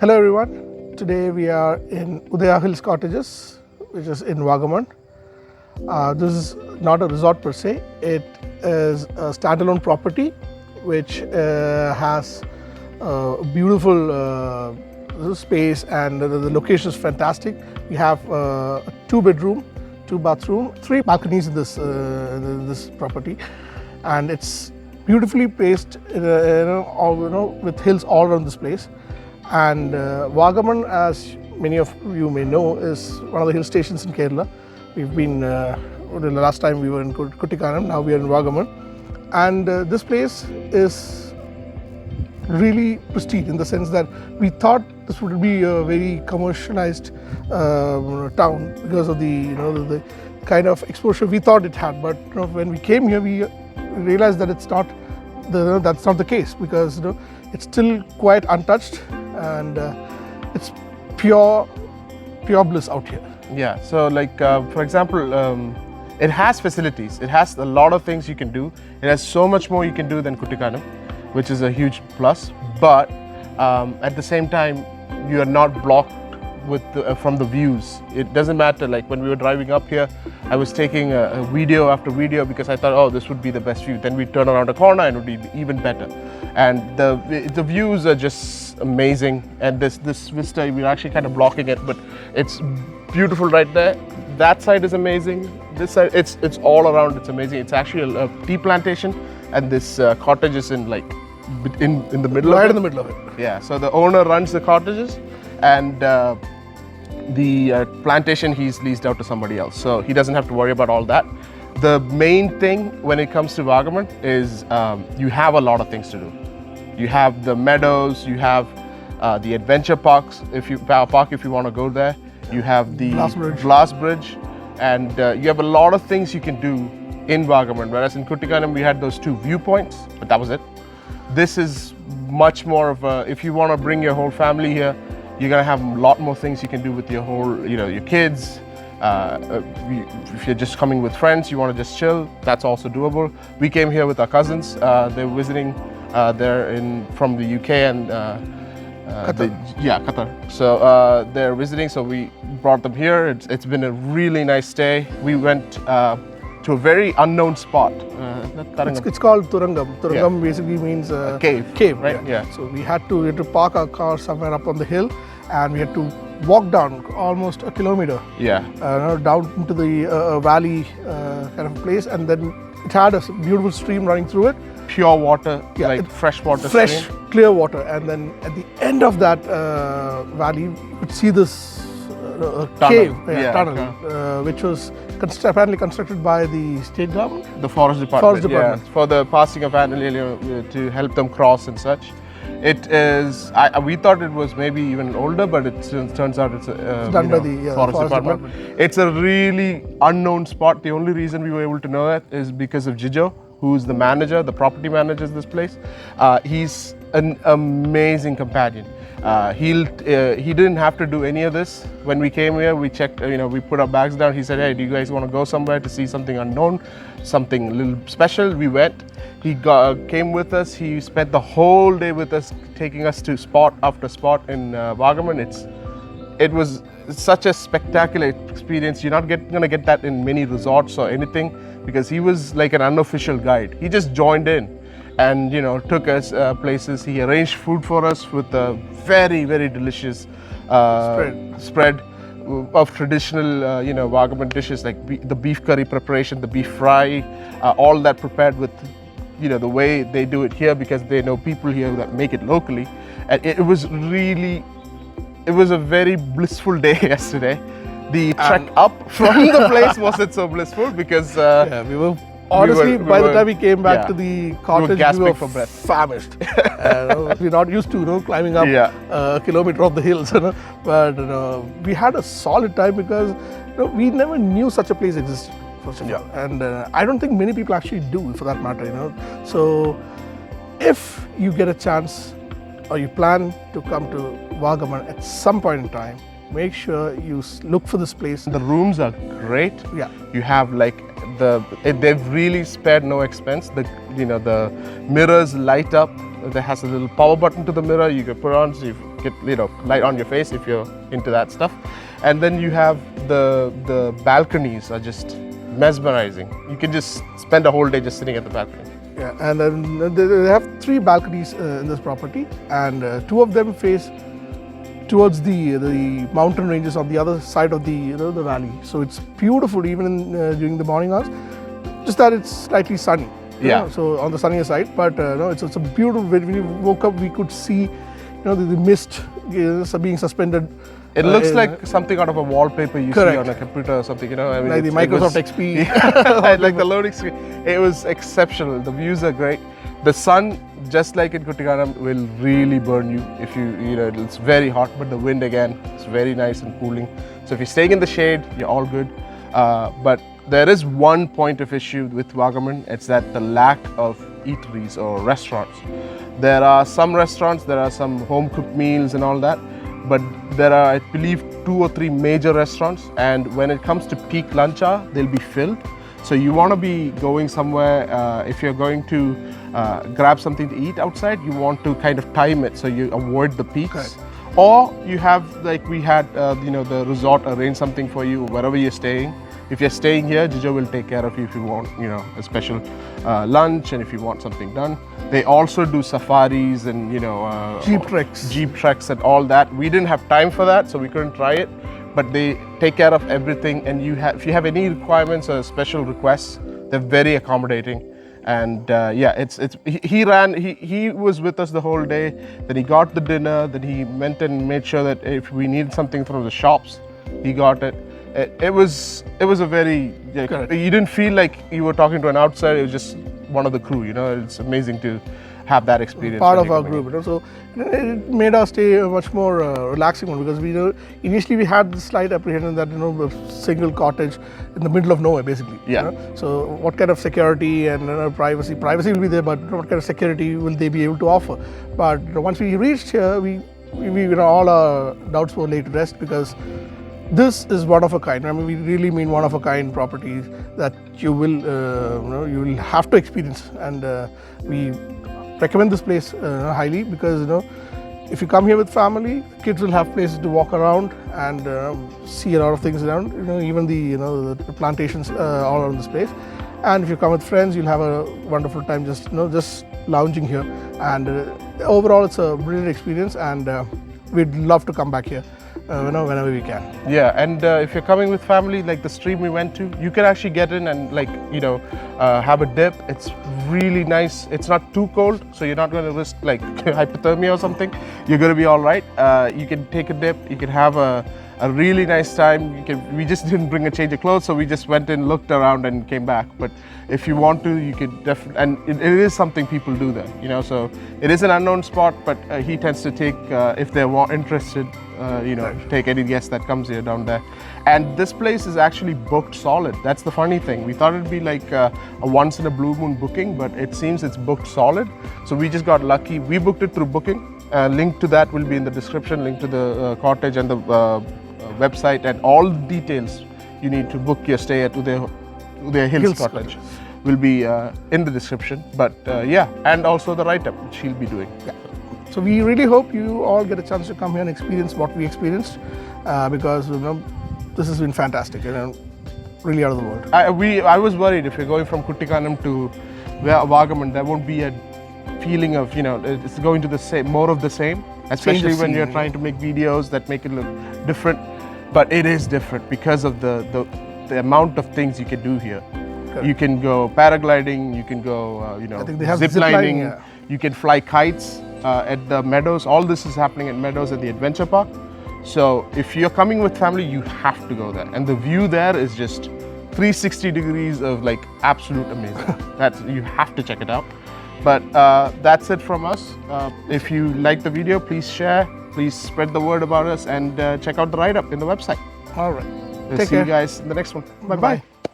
Hello everyone, today we are in Udaya Hills Cottages, which is in Vagamon. This is not a resort per se, it is a standalone property which has a beautiful space, and the location is fantastic. We have a 2-bedroom, 2-bathroom, 3 balconies in this property, and it's beautifully placed with hills all around this place. And Vagamon, as many of you may know, is one of the hill stations in Kerala. We've been, the last time we were in Kuttikanam, now we are in Vagamon. And this place is really pristine in the sense that we thought this would be a very commercialized town because of the kind of exposure we thought it had. But when we came here, we realized that that's not the case, because it's still quite untouched, and it's pure bliss out here. Yeah, so like for example, it has facilities. It has a lot of things you can do. It has so much more you can do than Kuttikanam, which is a huge plus. But at the same time, you are not blocked with from the views. It doesn't matter. Like when we were driving up here, I was taking a video after video because I thought, oh, this would be the best view. Then we turn around a corner and it would be even better. And the views are just amazing. And this vista, we're actually kind of blocking it, but it's beautiful right there. That side is amazing. This side, it's all around. It's amazing. It's actually a tea plantation, and this cottage is in like in the middle. Right of it. in the middle of it. Yeah. So the owner runs the cottages, and the plantation he's leased out to somebody else, so he doesn't have to worry about all that. The main thing when it comes to Vagamon is you have a lot of things to do. You have the meadows, you have the adventure parks, if you want to go there. You have the glass bridge, and you have a lot of things you can do in Vagamon. Whereas in Kuttikanam we had those 2 viewpoints, but that was it. This is much more of a, if you want to bring your whole family here, you're gonna have a lot more things you can do with your whole, your kids. If you're just coming with friends, you want to just chill, that's also doable. We came here with our cousins. They're visiting. They're from the UK and Qatar. So they're visiting, so we brought them here. It's been a really nice stay. We went to a very unknown spot. It's called Turangam. Turangam basically means cave, right? Yeah. So we had to park our car somewhere up on the hill, and we had to walk down almost a kilometer. Yeah. Down into the valley kind of place, and then it had a beautiful stream running through it. Pure water, fresh water. Fresh, stream. clear water, and then at the end of that valley, you could see this tunnel, which was apparently constructed by the state government? The forest department. Yeah, for the passing of animal to help them cross and such. It is, we thought it was maybe even older, but it turns out it's done by the forest department. It's a really unknown spot. The only reason we were able to know that is because of Jijo, who's the manager, the property manager of this place. He's an amazing companion. He didn't have to do any of this. When we came here, we checked, we put our bags down. He said, hey, do you guys want to go somewhere to see something unknown, something a little special? We went. He came with us. He spent the whole day with us, taking us to spot after spot in Vagamon. It was such a spectacular experience. You're not going to get that in many resorts or anything, because he was like an unofficial guide. He just joined in and took us places. He arranged food for us with a very, very delicious spread of traditional Vagamon dishes, like the beef curry preparation, the beef fry, all that prepared with the way they do it here, because they know people here that make it locally. And it was a very blissful day yesterday. The trek up from the place wasn't so blissful because we were honestly, by the time we came back to the cottage, we were for breath. Famished. We're not used to climbing up a kilometer of the hills, but we had a solid time because we never knew such a place existed. First of all, and I don't think many people actually do, for that matter. So if you get a chance, or you plan to come to Vagamon at some point in time, make sure you look for this place. The rooms are great. Yeah. You have like they've really spared no expense. The mirrors light up. There has a little power button to the mirror you can put on, so get light on your face if you're into that stuff. And then you have the balconies are just mesmerizing. You can just spend a whole day just sitting at the balcony. Yeah, and then they have 3 balconies in this property, and 2 of them face towards the mountain ranges on the other side of the the valley. So it's beautiful even during the morning hours. Just that it's slightly sunny. Yeah. So on the sunnier side, but no, it's a beautiful. When we woke up, we could see the mist being suspended. It looks like something out of a wallpaper you Correct. see on a computer or something, I mean, like the Microsoft XP. Yeah, like the loading screen. It was exceptional. The views are great. The sun, just like in Kuttikanam, will really burn you if it's very hot, but the wind again, it's very nice and cooling. So if you're staying in the shade, you're all good. But there is one point of issue with Vagamon. It's that the lack of eateries or restaurants. There are some restaurants, there are some home-cooked meals and all that, but there are, I believe, 2 or 3 major restaurants, and when it comes to peak lunch hour, they'll be filled. So you want to be going somewhere, if you're going to grab something to eat outside, you want to kind of time it so you avoid the peaks. Correct. Or you have, like we had, the resort arrange something for you wherever you're staying. If you're staying here, Jijo will take care of you if you want, a special lunch, and if you want something done. They also do safaris and, Jeep treks and all that. We didn't have time for that, so we couldn't try it. But they take care of everything, and if you have any requirements or special requests, they're very accommodating. And he was with us the whole day. Then he got the dinner. Then he went and made sure that if we needed something from the shops, he got it. It was a very, you didn't feel like you were talking to an outsider. It was just one of the crew. It's amazing to have that experience. Part of our group, so it made our stay a much more relaxing one, because initially we had this slight apprehension that a single cottage in the middle of nowhere, basically. Yeah. So what kind of security and privacy will be there, but what kind of security will they be able to offer? But once we reached here, we all our doubts were laid to rest, because this is one of a kind. I mean, we really mean one of a kind properties that you will have to experience, and we recommend this place highly, because if you come here with family, kids will have places to walk around and see a lot of things around. Even the plantations all around this place. And if you come with friends, you'll have a wonderful time just lounging here. And overall, it's a brilliant experience, and we'd love to come back here. Whenever we can. Yeah, and if you're coming with family, like the stream we went to, you can actually get in and have a dip. It's really nice. It's not too cold, so you're not going to risk like hypothermia or something. You're going to be all right. You can take a dip. You can have a really nice time. We just didn't bring a change of clothes, so we just went in, looked around, and came back. But if you want to, you could definitely, and it is something people do there. So it is an unknown spot, but he tends to take, if they're interested, take any guest that comes here down there. And this place is actually booked solid. That's the funny thing. We thought it'd be like a once in a blue moon booking, but it seems it's booked solid. So we just got lucky. We booked it through booking. Link to that will be in the description, link to the cottage and the website, and all the details you need to book your stay at Udaya Hills Cottage will be in the description. But and also the write-up, which he'll be doing. Yeah. So we really hope you all get a chance to come here and experience what we experienced, because this has been fantastic, really out of the world. I was worried if you're going from Kuttikanam to Vagamon, there won't be a feeling of it's going to the same, more of the same, especially when you're trying to make videos that make it look different. But it is different because of the amount of things you can do here. Correct. You can go paragliding, you can go zip lining, you can fly kites at the meadows. All this is happening at meadows at the adventure park. So if you're coming with family, you have to go there, and the view there is just 360 degrees of like absolute amazing. You have to check it out. But that's it from us. If you like the video, please share, please spread the word about us, and check out the write-up in the website. All right. We'll see you guys in the next one. Bye-bye.